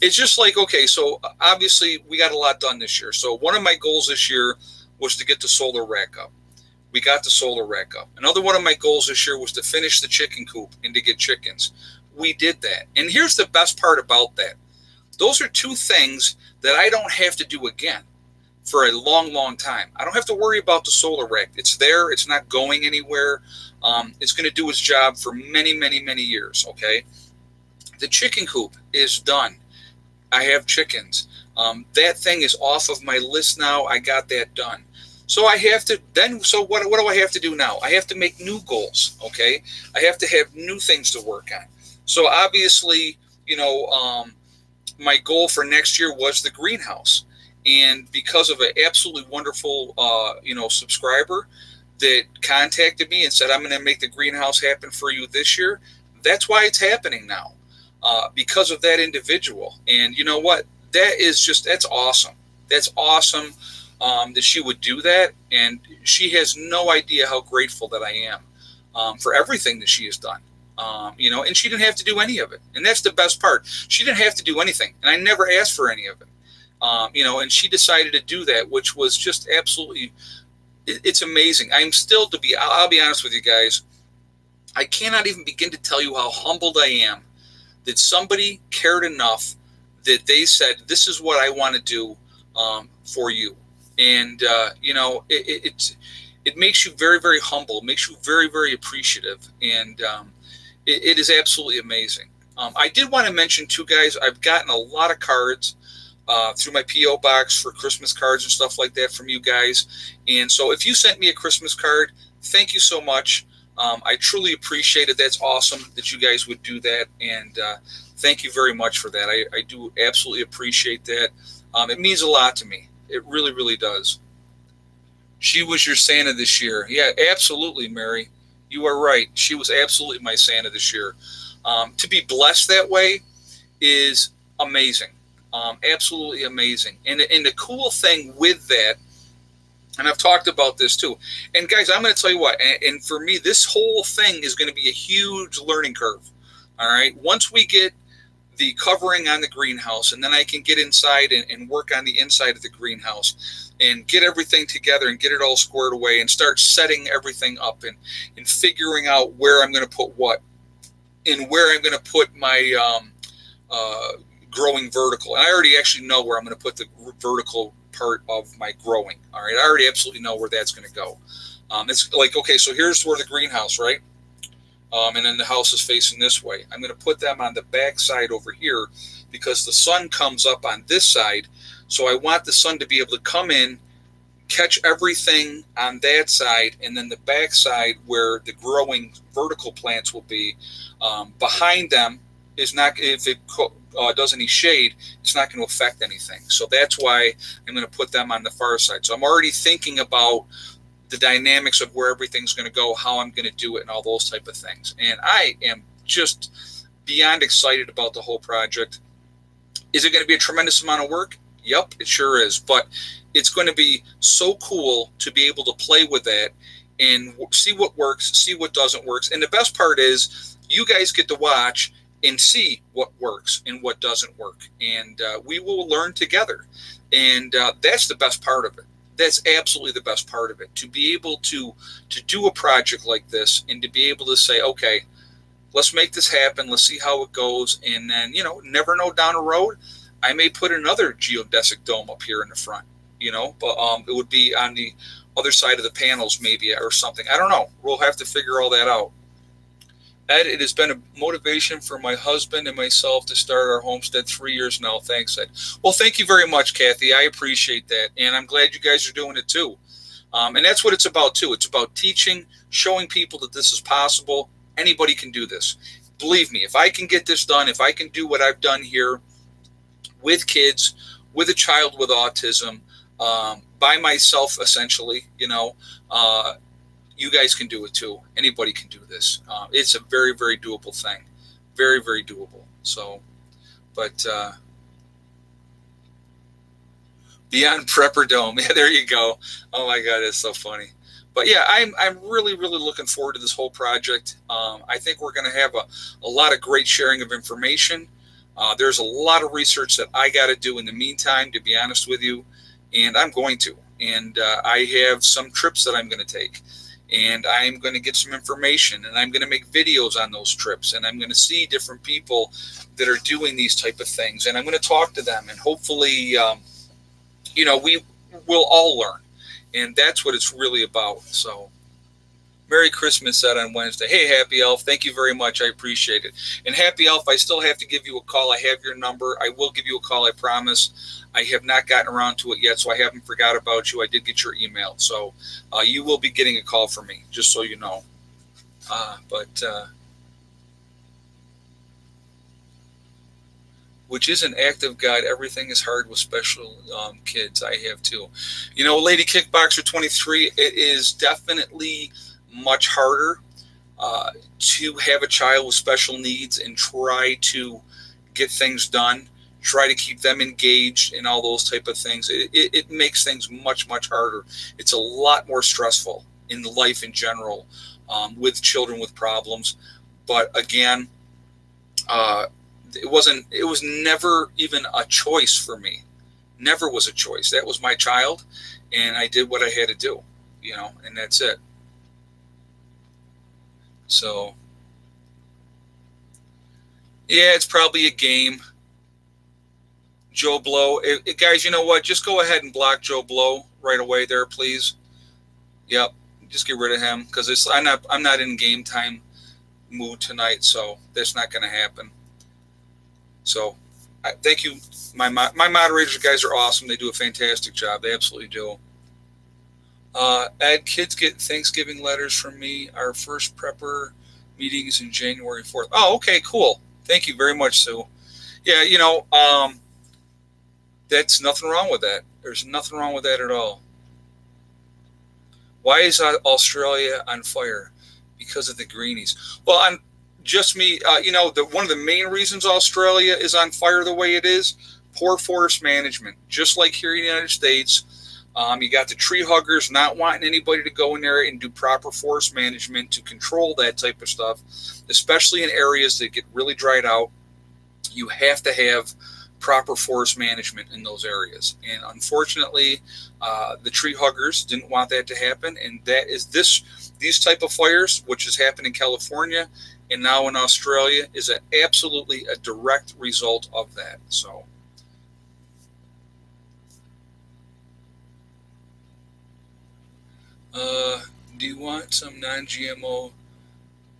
it's just like, okay, so obviously we got a lot done this year. So one of my goals this year was to get the solar rack up. We got the solar rack up. Another one of my goals this year was to finish the chicken coop and to get chickens. We did that. And here's the best part about that. Those are two things that I don't have to do again for a long, long time. I don't have to worry about the solar rack. It's there. It's not going anywhere. It's going to do its job for many, many, many years, okay? The chicken coop is done. I have chickens. That thing is off of my list now. I got that done. So I have to then, so what do I have to do now? I have to make new goals, okay? I have to have new things to work on. So obviously, my goal for next year was the greenhouse. And because of an absolutely wonderful, subscriber that contacted me and said, I'm going to make the greenhouse happen for you this year, that's why it's happening now, because of that individual. And you know what? That's awesome. That's awesome that she would do that. And she has no idea how grateful that I am for everything that she has done. And she didn't have to do any of it. And that's the best part. She didn't have to do anything. And I never asked for any of it. And she decided to do that, which was just absolutely, it's amazing. I'll be honest with you guys. I cannot even begin to tell you how humbled I am that somebody cared enough that they said, this is what I want to do for you. And, it makes you very, very humble. It makes you very, very appreciative. And it is absolutely amazing. I did want to mention too, guys, I've gotten a lot of cards through my P.O. box for Christmas cards and stuff like that from you guys. And so if you sent me a Christmas card, thank you so much. I truly appreciate it. That's awesome that you guys would do that. And thank you very much for that. I do absolutely appreciate that. It means a lot to me. It really, really does. She was your Santa this year. Yeah, absolutely, Mary. You are right. She was absolutely my Santa this year. To be blessed that way is amazing. Absolutely amazing. And the cool thing with that, and I've talked about this too, and guys, I'm going to tell you what, and for me, this whole thing is going to be a huge learning curve. All right. Once we get the covering on the greenhouse, and then I can get inside and work on the inside of the greenhouse and get everything together and get it all squared away and start setting everything up and figuring out where I'm going to put what and where I'm going to put my growing vertical. And I already actually know where I'm going to put the vertical part of my growing. All right. I already absolutely know where that's going to go. It's like, okay, so here's where the greenhouse, right? And then the house is facing this way. I'm going to put them on the back side over here because the sun comes up on this side. So I want the sun to be able to come in, catch everything on that side, and then the back side where the growing vertical plants will be behind them is not, if it does any shade, it's not going to affect anything. So that's why I'm going to put them on the far side. So I'm already thinking about the dynamics of where everything's going to go, how I'm going to do it, and all those type of things. And I am just beyond excited about the whole project. Is it going to be a tremendous amount of work? Yep, it sure is. But it's going to be so cool to be able to play with that and see what works, see what doesn't work. And the best part is you guys get to watch and see what works and what doesn't work. And we will learn together. And that's the best part of it. That's absolutely the best part of it, to be able to do a project like this and to be able to say, okay, let's make this happen. Let's see how it goes. And then, never know down the road, I may put another geodesic dome up here in the front, but it would be on the other side of the panels maybe or something. I don't know. We'll have to figure all that out. Ed, it has been a motivation for my husband and myself to start our homestead 3 years now. Thanks, Ed. Well, thank you very much, Kathy. I appreciate that. And I'm glad you guys are doing it too. And that's what it's about too. It's about teaching, showing people that this is possible. Anybody can do this. Believe me, if I can get this done, if I can do what I've done here with kids, with a child with autism, by myself, essentially, you guys can do it too. Anybody can do this. It's a very, very doable thing. Very, very doable. So, but Beyond Prepper Dome. Yeah, there you go. Oh my God, that's so funny. But yeah, I'm really, really looking forward to this whole project. I think we're going to have a lot of great sharing of information. There's a lot of research that I got to do in the meantime, to be honest with you, and I'm going to. And I have some trips that I'm going to take, and I'm going to get some information, and I'm going to make videos on those trips, and I'm going to see different people that are doing these type of things, and I'm going to talk to them, and hopefully, we will all learn, and that's what it's really about. So, Merry Christmas said on Wednesday. Hey, Happy Elf, thank you very much. I appreciate it. And Happy Elf, I still have to give you a call. I have your number. I will give you a call, I promise. I have not gotten around to it yet, so I haven't forgot about you. I did get your email. So you will be getting a call from me, just so you know. Which is an active guide. Everything is hard with special kids. I have too. Lady Kickboxer 23, it is definitely much harder to have a child with special needs and try to get things done, try to keep them engaged and all those type of things. It makes things much, much harder. It's a lot more stressful in life in general with children with problems. But again, it was never even a choice for me. Never was a choice. That was my child, and I did what I had to do, and that's it. So, yeah, it's probably a game. Joe Blow. Guys, you know what? Just go ahead and block Joe Blow right away there, please. Yep. Just get rid of him, because I'm not in game time mood tonight, so that's not going to happen. So, thank you. My moderators, guys, are awesome. They do a fantastic job. They absolutely do. Ed, kids get Thanksgiving letters from me. Our first prepper meeting is in January 4th. Oh, okay, cool. Thank you very much, Sue. Yeah, that's nothing wrong with that. There's nothing wrong with that at all. Why is Australia on fire? Because of the greenies. Well, I'm just me. One of the main reasons Australia is on fire the way it is, poor forest management. Just like here in the United States, you got the tree huggers not wanting anybody to go in there and do proper forest management to control that type of stuff, especially in areas that get really dried out. You have to have proper forest management in those areas. And unfortunately, the tree huggers didn't want that to happen. And that is these type of fires, which has happened in California and now in Australia, is absolutely a direct result of that. So, do you want some non-GMO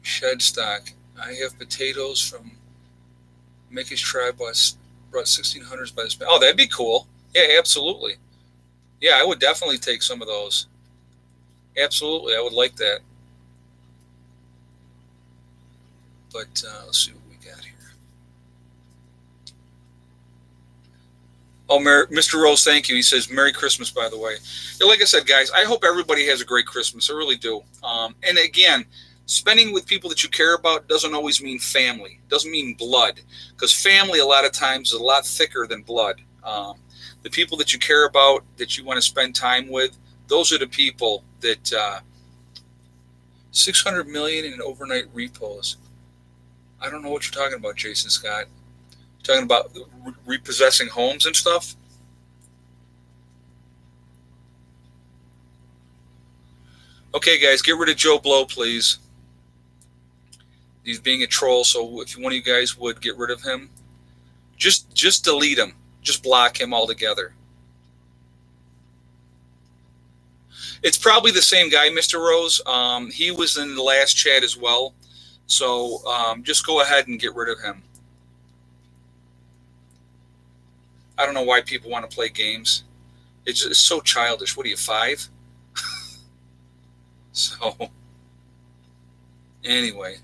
shed stock? I have potatoes from Mickey's Tribe brought 1600s by the Spanish. Oh, that'd be cool. Yeah, absolutely. Yeah, I would definitely take some of those. Absolutely, I would like that. But let's see what we got here. Oh, Mr. Rose, thank you. He says, Merry Christmas, by the way. Yeah, like I said, guys, I hope everybody has a great Christmas. I really do. And again, spending with people that you care about doesn't always mean family. It doesn't mean blood. Because family, a lot of times, is a lot thicker than blood. The people that you care about, that you want to spend time with, those are the people that 600 million in overnight repos. I don't know what you're talking about, Jason Scott. You're talking about repossessing homes and stuff? Okay, guys, get rid of Joe Blow, please. He's being a troll, so if one of you guys would get rid of him, just delete him. Just block him altogether. It's probably the same guy, Mr. Rose. He was in the last chat as well. So just go ahead and get rid of him. I don't know why people want to play games. It's so childish. What are you, 5? So, anyway.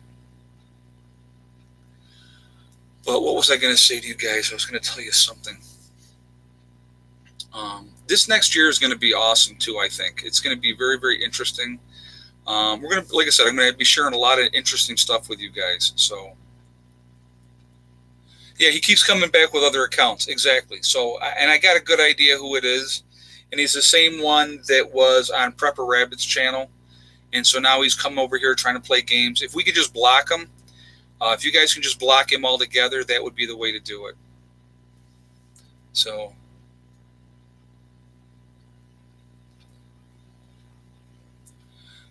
But what was I going to say to you guys? I was going to tell you something. This next year is going to be awesome too, I think. It's going to be very, very interesting. We're going to, like I said, I'm going to be sharing a lot of interesting stuff with you guys. So, yeah, he keeps coming back with other accounts. Exactly. So, and I got a good idea who it is. And he's the same one that was on Prepper Rabbit's channel. And so now he's come over here trying to play games. If we could just block him, If you guys can just block him altogether, that would be the way to do it. So,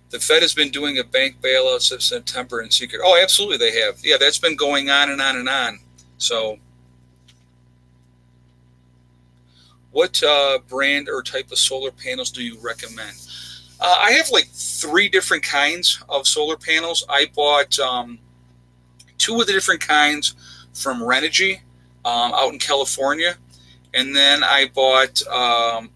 the Fed has been doing a bank bailout since September in secret. Oh, absolutely they have. Yeah, that's been going on and on and on. So, what brand or type of solar panels do you recommend? I have like 3 different kinds of solar panels. I bought 2 of the different kinds from Renogy out in California. And then I bought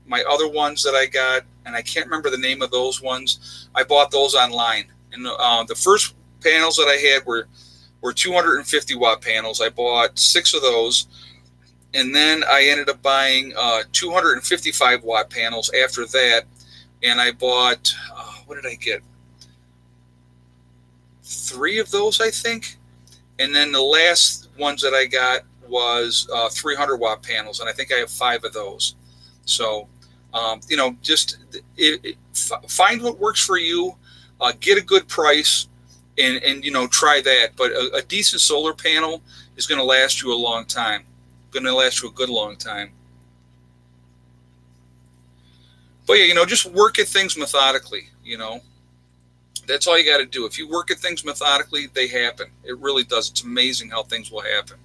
my other ones that I got, and I can't remember the name of those ones. I bought those online. And the first panels that I had were 250 watt panels. I bought 6 of those. And then I ended up buying 255 watt panels after that. And I bought, what did I get? 3 of those, I think. And then the last ones that I got was 300 watt panels. And I think I have 5 of those. So, just find what works for you, get a good price, and try that. But a decent solar panel is going to last you a long time. Going to last you a good long time. But yeah, just work at things methodically. That's all you got to do. If you work at things methodically, they happen. It really does. It's amazing how things will happen.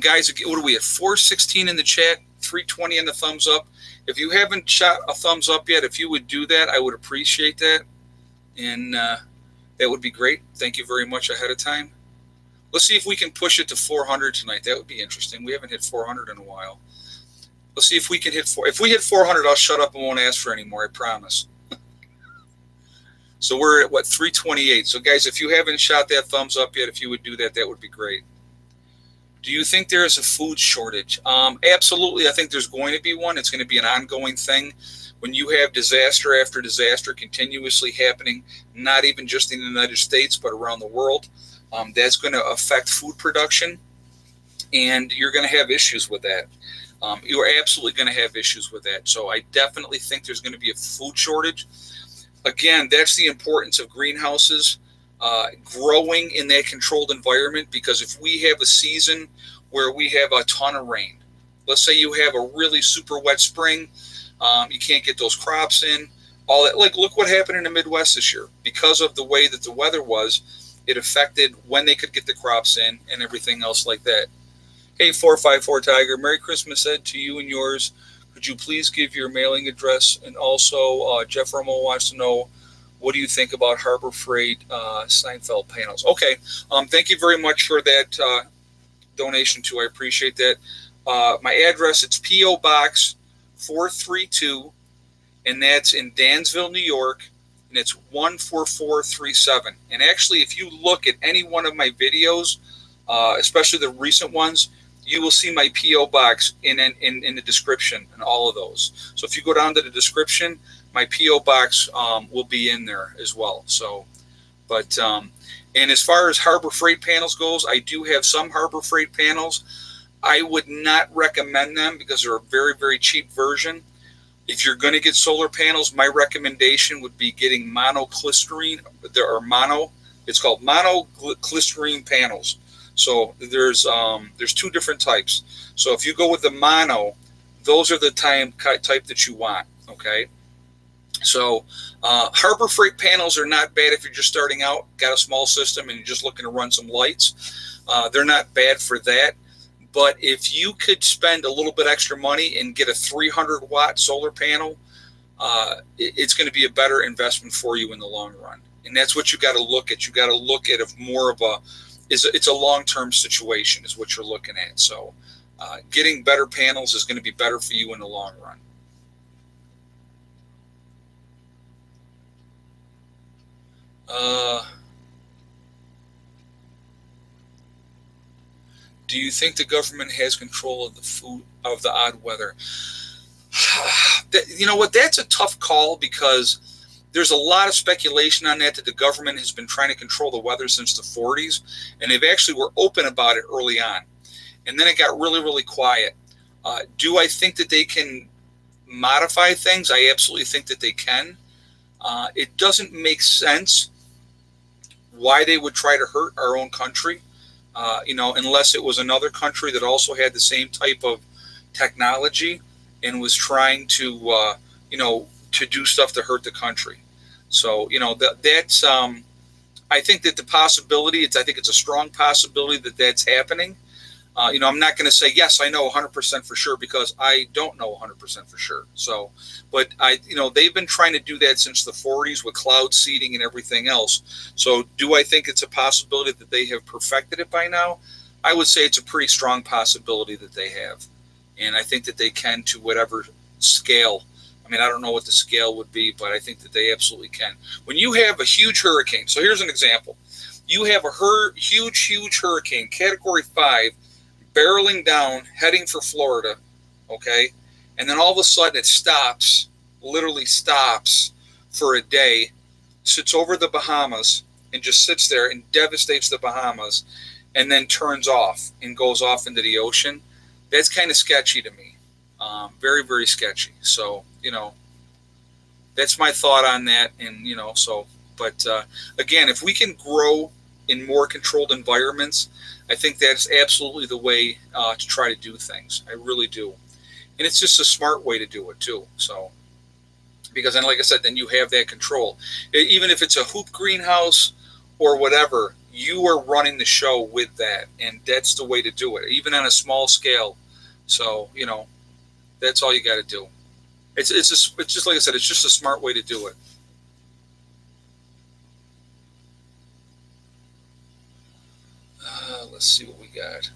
Guys, what are we at? 416 in the chat, 320 in the thumbs up. If you haven't shot a thumbs up yet, if you would do that, I would appreciate that. And that would be great. Thank you very much ahead of time. Let's see if we can push it to 400 tonight. That would be interesting. We haven't hit 400 in a while. Let's see if we can hit 400. If we hit 400, I'll shut up and won't ask for any more, I promise. So we're at, 328. So, guys, if you haven't shot that thumbs up yet, if you would do that, that would be great. Do you think there is a food shortage? Absolutely. I think there's going to be one. It's going to be an ongoing thing. When you have disaster after disaster continuously happening, not even just in the United States, but around the world, that's going to affect food production, and you're going to have issues with that. You are absolutely going to have issues with that. So I definitely think there's going to be a food shortage. Again, that's the importance of greenhouses, growing in that controlled environment, because if we have a season where we have a ton of rain, let's say you have a really super wet spring, you can't get those crops in, all that. Like, look what happened in the Midwest this year. Because of the way that the weather was, it affected when they could get the crops in and everything else like that. Hey, 454 Tiger, Merry Christmas, Ed, to you and yours. Could you please give your mailing address? And also, Jeff Romo wants to know, what do you think about Harbor Freight Seinfeld panels? Okay, thank you very much for that donation, too. I appreciate that. My address, it's P.O. Box 432, and that's in Dansville, New York, and it's 14437. And actually, if you look at any one of my videos, especially the recent ones, you will see my P.O. Box in the description in all of those. So if you go down to the description, my P.O. Box will be in there as well. So, but, and as far as Harbor Freight panels goes, I do have some Harbor Freight panels. I would not recommend them because they're a very, very cheap version. If you're going to get solar panels, my recommendation would be getting monoclysterine. It's called monoclysterine panels. So there's 2 different types. So if you go with the mono, those are the type that you want. Okay. So Harbor Freight panels are not bad if you're just starting out, got a small system, and you're just looking to run some lights. They're not bad for that. But if you could spend a little bit extra money and get a 300 watt solar panel, it's going to be a better investment for you in the long run. And that's what you got to look at. You got to look at more of it's a long-term situation is what you're looking at. So getting better panels is going to be better for you in the long run. Do you think the government has control of the odd weather? You know what? That's a tough call because there's a lot of speculation on that the government has been trying to control the weather since the 40s, and they've actually were open about it early on. And then it got really, really quiet. Do I think that they can modify things? I absolutely think that they can. It doesn't make sense why they would try to hurt our own country, unless it was another country that also had the same type of technology and was trying to do stuff to hurt the country. So, that's, I think that the possibility, I think it's a strong possibility that that's happening. I'm not going to say, yes, I know 100% for sure, because I don't know 100% for sure. So, but they've been trying to do that since the 40s with cloud seeding and everything else. So do I think it's a possibility that they have perfected it by now? I would say it's a pretty strong possibility that they have. And I think that they can, to whatever scale. I mean, I don't know what the scale would be, but I think that they absolutely can. When you have a huge hurricane, so here's an example. You have a huge hurricane, Category 5, barreling down, heading for Florida, okay? And then all of a sudden it stops, literally stops for a day, sits over the Bahamas, and just sits there and devastates the Bahamas, and then turns off and goes off into the ocean. That's kind of sketchy to me. Very, very sketchy. So, that's my thought on that. And, but again, if we can grow in more controlled environments, I think that's absolutely the way to try to do things. I really do. And it's just a smart way to do it too. So, because then, like I said, then you have that control. Even if it's a hoop greenhouse or whatever, you are running the show with that. And that's the way to do it, even on a small scale. So, that's all you got to do. It's just like I said, it's just a smart way to do it. Let's see what we got.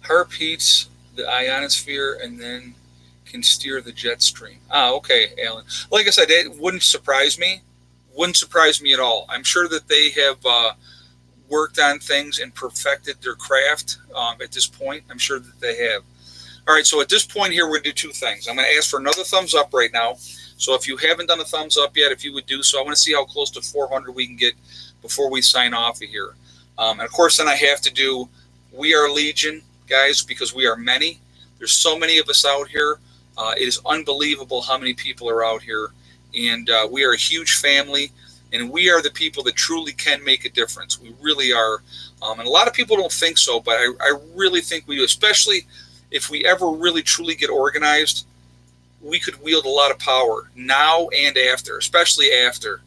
HAARP heats the ionosphere and then can steer the jet stream. Okay, Alan. Like I said, it wouldn't surprise me. Wouldn't surprise me at all. I'm sure that they have worked on things and perfected their craft at this point. I'm sure that they have. All right, so at this point here, we're going to do two things. I'm going to ask for another thumbs up right now. So if you haven't done a thumbs up yet, if you would do so, I want to see how close to 400 we can get before we sign off of here. And of course, then I have to do We Are Legion, guys, because we are many. There's so many of us out here. It is unbelievable how many people are out here. And we are a huge family. And we are the people that truly can make a difference. We really are. And a lot of people don't think so, but I really think we do, especially if we ever really truly get organized. We could wield a lot of power now and after, especially after.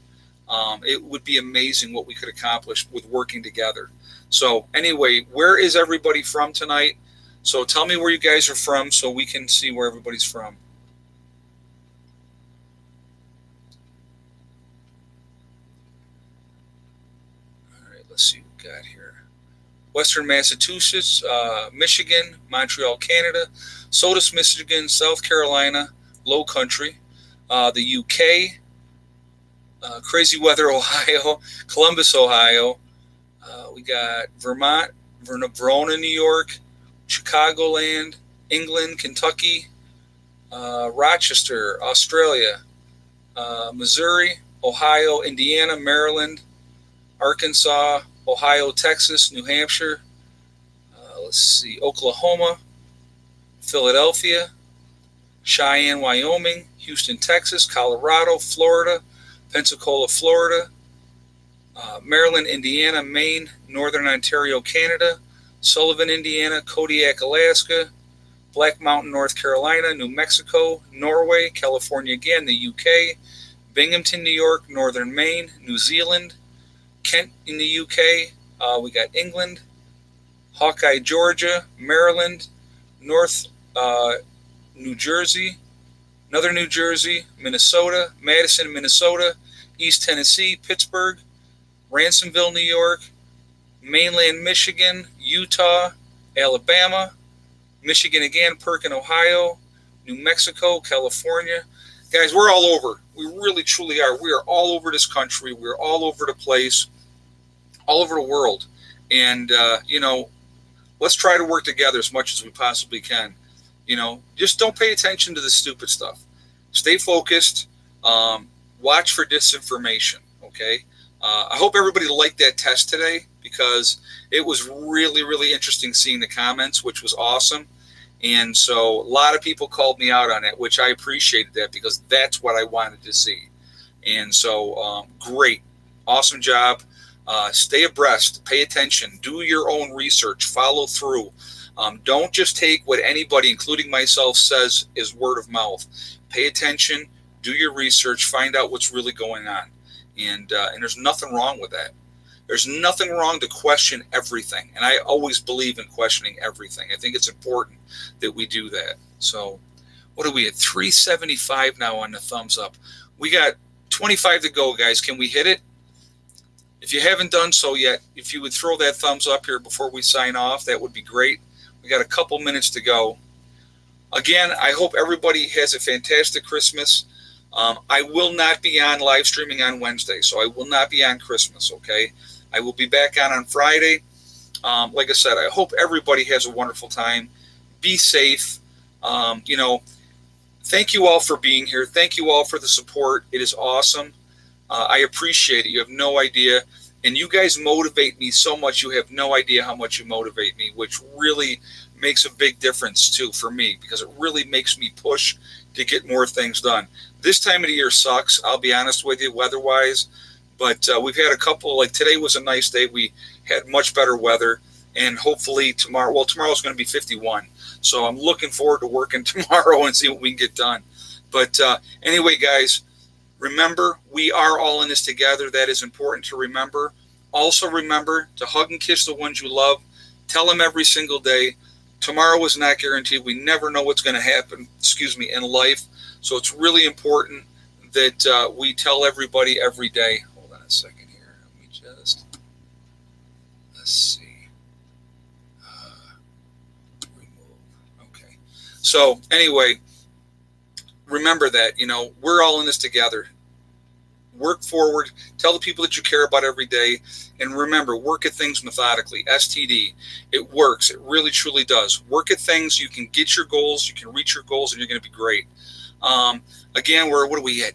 It would be amazing what we could accomplish with working together. So anyway, where is everybody from tonight? So tell me where you guys are from so we can see where everybody's from. All right, let's see what we got here. Western Massachusetts, Michigan, Montreal, Canada, Sodus, Michigan, South Carolina, Low Country, the UK, Crazy Weather, Ohio, Columbus, Ohio. We got Vermont, Verona, New York, Chicagoland, England, Kentucky, Rochester, Australia, Missouri, Ohio, Indiana, Maryland, Arkansas, Ohio, Texas, New Hampshire. Let's see, Oklahoma, Philadelphia, Cheyenne, Wyoming, Houston, Texas, Colorado, Florida, Pensacola, Florida, Maryland, Indiana, Maine, Northern Ontario, Canada, Sullivan, Indiana, Kodiak, Alaska, Black Mountain, North Carolina, New Mexico, Norway, California again, the UK, Binghamton, New York, Northern Maine, New Zealand, Kent in the UK, we got England, Hawkeye, Georgia, Maryland, North New Jersey, Northern New Jersey, Minnesota, Madison, Minnesota, East Tennessee, Pittsburgh, Ransomville, New York, mainland Michigan, Utah, Alabama, Michigan again, Perkin, Ohio, New Mexico, California. Guys, we're all over. We really, truly are. We are all over this country. We're all over the place, all over the world. And, let's try to work together as much as we possibly can. Just don't pay attention to the stupid stuff. Stay focused. Watch for disinformation, okay? I hope everybody liked that test today because it was really, really interesting seeing the comments, which was awesome. And so a lot of people called me out on it, which I appreciated that because that's what I wanted to see. And so great, awesome job. Stay abreast, pay attention, do your own research, follow through. Don't just take what anybody, including myself, says is word of mouth. Pay attention, do your research, find out what's really going on. And there's nothing wrong with that. There's nothing wrong to question everything. And I always believe in questioning everything. I think it's important that we do that. So what are we at? 375 now on the thumbs up. We got 25 to go, guys. Can we hit it? If you haven't done so yet, if you would throw that thumbs up here before we sign off, that would be great. We got a couple minutes to go. Again, I hope everybody has a fantastic Christmas. I will not be on live streaming on Wednesday, so I will not be on Christmas, okay? I will be back on Friday. Like I said, I hope everybody has a wonderful time. Be safe. Thank you all for being here. Thank you all for the support. It is awesome. I appreciate it. You have no idea. And you guys motivate me so much. You have no idea how much you motivate me, which really makes a big difference, too, for me, because it really makes me push to get more things done. This time of the year sucks, I'll be honest with you, weather-wise. But we've had a couple, like today was a nice day. We had much better weather. And hopefully tomorrow's going to be 51. So I'm looking forward to working tomorrow and see what we can get done. But anyway, guys, remember, we are all in this together. That is important to remember. Also remember to hug and kiss the ones you love. Tell them every single day. Tomorrow is not guaranteed. We never know what's going to happen, in life. So it's really important that we tell everybody every day. Hold on a second here. Let's see. Remove. Okay. So anyway, remember that, we're all in this together. Work forward. Tell the people that you care about every day. And remember, work at things methodically. STD. It works. It really, truly does. Work at things. You can get your goals. You can reach your goals, and you're going to be great. Again, what are we at?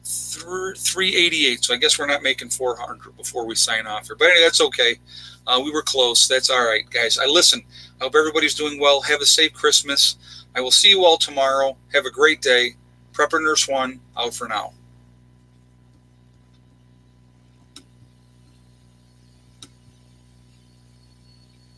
388. So I guess we're not making 400 before we sign off here. But anyway, that's okay. We were close. That's all right, guys. I hope everybody's doing well. Have a safe Christmas. I will see you all tomorrow. Have a great day. Prepper Nurse 1 out for now.